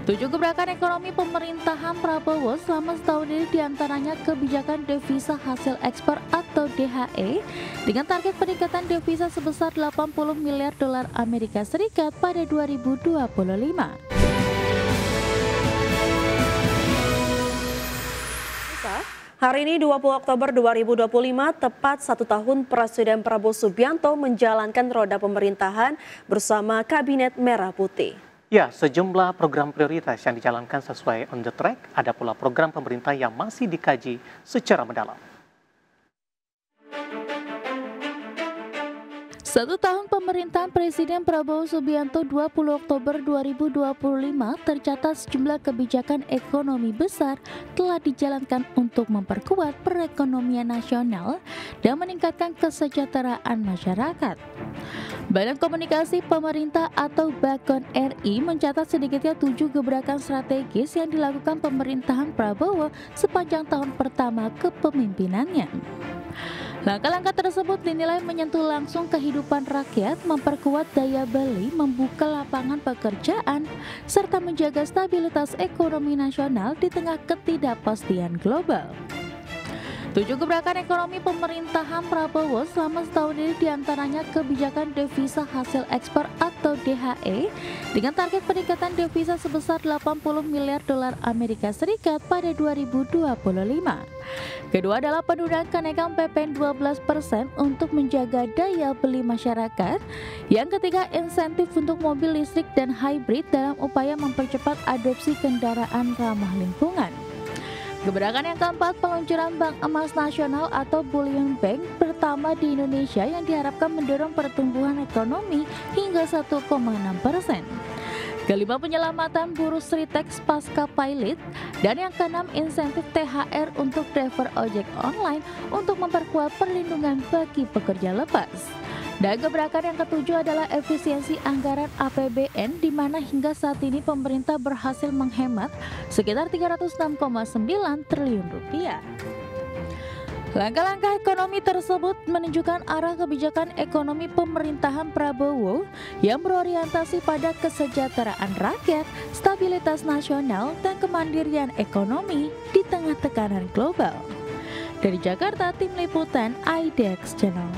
7 gebrakan ekonomi pemerintahan Prabowo selama setahun ini diantaranya kebijakan devisa hasil ekspor atau DHE dengan target peningkatan devisa sebesar 80 miliar dolar Amerika Serikat pada 2025. Hari ini 20 Oktober 2025 tepat 1 tahun Presiden Prabowo Subianto menjalankan roda pemerintahan bersama Kabinet Merah Putih. Ya, sejumlah program prioritas yang dijalankan sesuai on the track, ada pula program pemerintah yang masih dikaji secara mendalam. 1 tahun pemerintahan Presiden Prabowo Subianto 20 Oktober 2025 tercatat sejumlah kebijakan ekonomi besar telah dijalankan untuk memperkuat perekonomian nasional dan meningkatkan kesejahteraan masyarakat. Badan Komunikasi Pemerintah atau BAKON RI mencatat sedikitnya 7 gebrakan strategis yang dilakukan pemerintahan Prabowo sepanjang tahun pertama kepemimpinannya. Langkah-langkah tersebut dinilai menyentuh langsung kehidupan rakyat, memperkuat daya beli, membuka lapangan pekerjaan, serta menjaga stabilitas ekonomi nasional di tengah ketidakpastian global. 7 gebrakan ekonomi pemerintahan Prabowo selama setahun ini diantaranya kebijakan devisa hasil ekspor atau DHE dengan target peningkatan devisa sebesar 80 miliar dolar Amerika Serikat pada 2025. Kedua adalah penundaan kenaikan PPN 12% untuk menjaga daya beli masyarakat. Yang ketiga, insentif untuk mobil listrik dan hybrid dalam upaya mempercepat adopsi kendaraan ramah lingkungan. Gebrakan yang keempat, peluncuran Bank Emas Nasional atau Bullion Bank pertama di Indonesia yang diharapkan mendorong pertumbuhan ekonomi hingga 1,6%. Kelima, penyelamatan buruh Sritex pasca pilot. Dan yang keenam, insentif THR untuk driver ojek online untuk memperkuat perlindungan bagi pekerja lepas. Dan gebrakan yang ketujuh adalah efisiensi anggaran APBN, di mana hingga saat ini pemerintah berhasil menghemat sekitar 306,9 triliun rupiah. Langkah-langkah ekonomi tersebut menunjukkan arah kebijakan ekonomi pemerintahan Prabowo yang berorientasi pada kesejahteraan rakyat, stabilitas nasional, dan kemandirian ekonomi di tengah tekanan global. Dari Jakarta, Tim Liputan IDX Channel.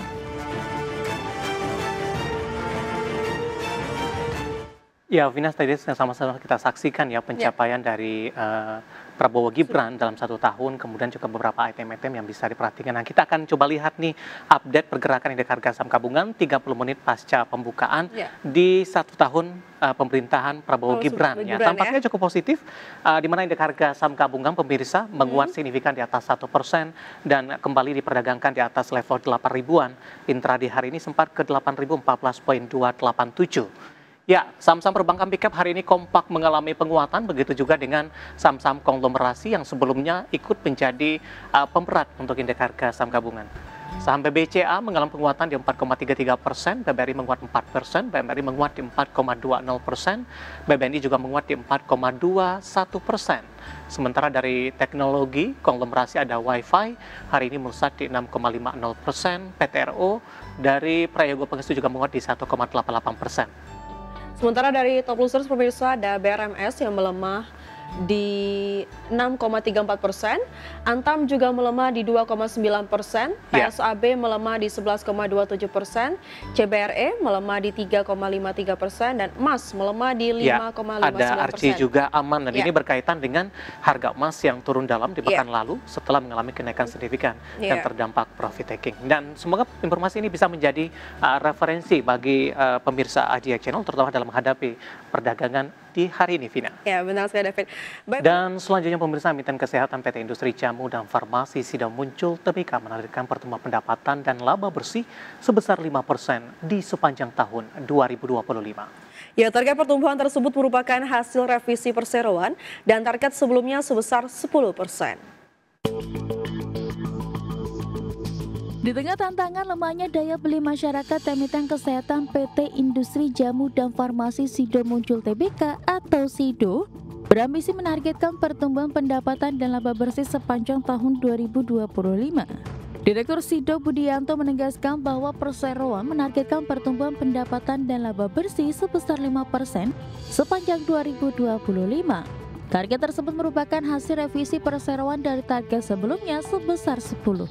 Ya, Vina, tadi sama-sama kita saksikan ya pencapaian dari Prabowo Gibran dalam 1 tahun, kemudian juga beberapa item-item yang bisa diperhatikan. Nah, kita akan coba lihat nih update pergerakan indeks harga saham gabungan 30 menit pasca pembukaan di 1 tahun pemerintahan Prabowo Gibran. Ya, tampaknya cukup positif, di mana indeks harga saham gabungan pemirsa menguat signifikan di atas 1% dan kembali diperdagangkan di atas level 8 ribuan. Intraday hari ini sempat ke 8.014.287. Ya, saham-saham perbankan big cap hari ini kompak mengalami penguatan, begitu juga dengan saham-saham konglomerasi yang sebelumnya ikut menjadi pemberat untuk indeks harga saham gabungan. Saham BBCA mengalami penguatan di 4,33%, BBRI menguat 4%, BMRI menguat di 4,20%, BBNI juga menguat di 4,21%. Sementara dari teknologi, konglomerasi ada Wi-Fi, hari ini melesat di 6,50%, PTRO dari Prayogo Pangestu juga menguat di 1,88%. Sementara dari top losers pemirsa ada BRMS yang melemah di 6,34%, Antam juga melemah di 2,9%, PSAB melemah di 11,27%, CBRE melemah di 3,53%, dan emas melemah di 5,59%. Ada Arci juga aman, dan ini berkaitan dengan harga emas yang turun dalam di pekan lalu setelah mengalami kenaikan signifikan dan terdampak profit taking. Dan semoga informasi ini bisa menjadi referensi bagi pemirsa AJX Channel, terutama dalam menghadapi perdagangan di hari ini, Vina. Ya, benar sekali, David. Dan selanjutnya pemirsa, Emiten Kesehatan PT Industri Jamu dan Farmasi Sido Muncul Tbk menargetkan pertumbuhan pendapatan dan laba bersih sebesar 5% di sepanjang tahun 2025. Ya, target pertumbuhan tersebut merupakan hasil revisi perseroan dan target sebelumnya sebesar 10%. Di tengah tantangan lemahnya daya beli masyarakat, Emiten Kesehatan PT Industri Jamu dan Farmasi Sido Muncul Tbk atau Sido berambisi menargetkan pertumbuhan pendapatan dan laba bersih sepanjang tahun 2025. Direktur Sido Budianto menegaskan bahwa perseroan menargetkan pertumbuhan pendapatan dan laba bersih sebesar 5% sepanjang 2025. Target tersebut merupakan hasil revisi perseroan dari target sebelumnya sebesar 10%.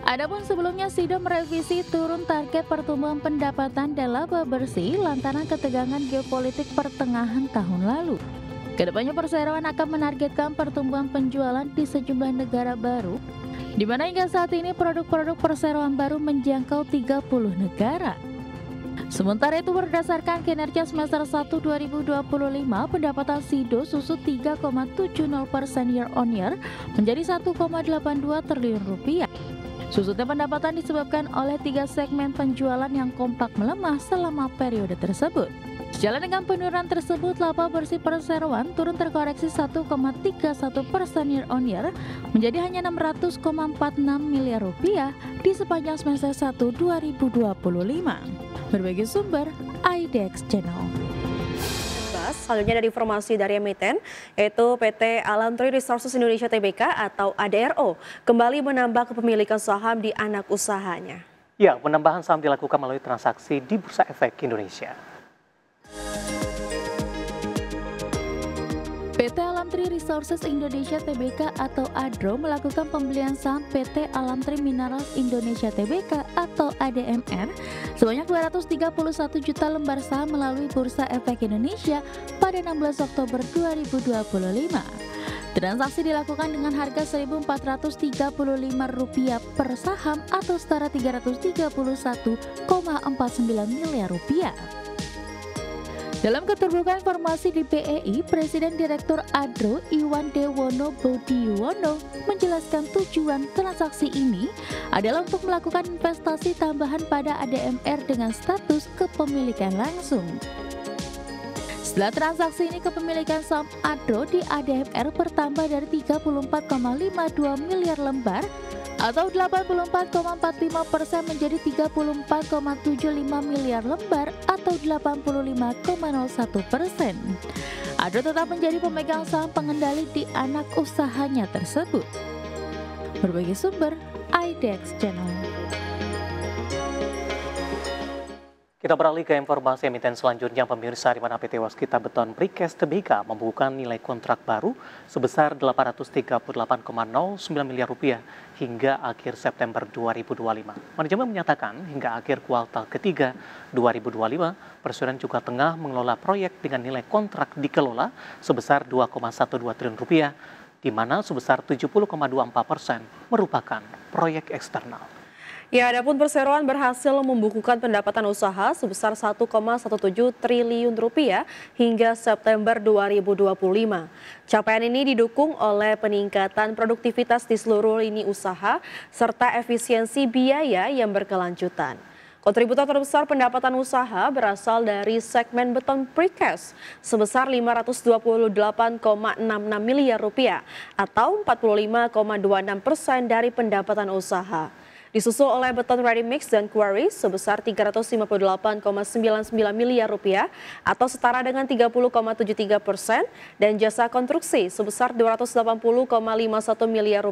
Adapun sebelumnya Sido merevisi turun target pertumbuhan pendapatan dan laba bersih lantaran ketegangan geopolitik pertengahan tahun lalu. Kedepannya perseroan akan menargetkan pertumbuhan penjualan di sejumlah negara baru, di mana hingga saat ini produk-produk perseroan baru menjangkau 30 negara. Sementara itu berdasarkan kinerja semester 1 2025, pendapatan Sido susut 3,70% year on year menjadi 1,82 triliun rupiah. Susutnya pendapatan disebabkan oleh 3 segmen penjualan yang kompak melemah selama periode tersebut. Sejalan dengan penurunan tersebut, laba bersih perseroan turun terkoreksi 1,31% year on year menjadi hanya 600,46 miliar rupiah di sepanjang semester 1 2025. Berbagai sumber, IDX Channel. Selanjutnya dari informasi dari emiten, yaitu PT Alamtri Resources Indonesia Tbk atau ADRO kembali menambah kepemilikan saham di anak usahanya. Ya, penambahan saham dilakukan melalui transaksi di Bursa Efek Indonesia. PT Alamtri Resources Indonesia Tbk atau ADRO melakukan pembelian saham PT Alamtri Minerals Indonesia Tbk atau ADMR sebanyak 231 juta lembar saham melalui Bursa Efek Indonesia pada 16 Oktober 2025. Transaksi dilakukan dengan harga Rp1.435 per saham atau setara Rp331,49 miliar. Dalam keterbukaan informasi di BEI, Presiden Direktur ADRO Iwan Dewono Bodiyuwono menjelaskan tujuan transaksi ini adalah untuk melakukan investasi tambahan pada ADMR dengan status kepemilikan langsung. Setelah transaksi ini, kepemilikan saham ADRO di ADMR bertambah dari 34,52 miliar lembar atau 84,45% menjadi 34,75 miliar lembar atau 85,01%. ADRO tetap menjadi pemegang saham pengendali di anak usahanya tersebut. Berbagai sumber, IDX Channel. Kita beralih ke informasi emiten selanjutnya, pemirsa, di mana PT Waskita Beton Precast Tbk membukukan nilai kontrak baru sebesar Rp838,09 miliar hingga akhir September 2025. Manajemen menyatakan hingga akhir kuartal ketiga 2025, perusahaan juga tengah mengelola proyek dengan nilai kontrak dikelola sebesar Rp2,12 triliun, di mana sebesar 70,24% merupakan proyek eksternal. Ya, adapun perseroan berhasil membukukan pendapatan usaha sebesar Rp1,17 triliun hingga September 2025. Capaian ini didukung oleh peningkatan produktivitas di seluruh lini usaha serta efisiensi biaya yang berkelanjutan. Kontributor terbesar pendapatan usaha berasal dari segmen beton precast sebesar Rp528,66 miliar atau 45,26% dari pendapatan usaha. Disusul oleh beton ready mix dan quarry sebesar Rp358,99 miliar atau setara dengan 30,73% dan jasa konstruksi sebesar Rp280,51 miliar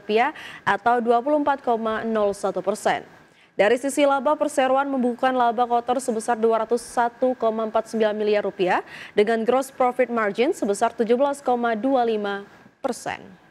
atau 24,01%. Dari sisi laba, perseroan membukukan laba kotor sebesar Rp201,49 miliar dengan gross profit margin sebesar 17,25%.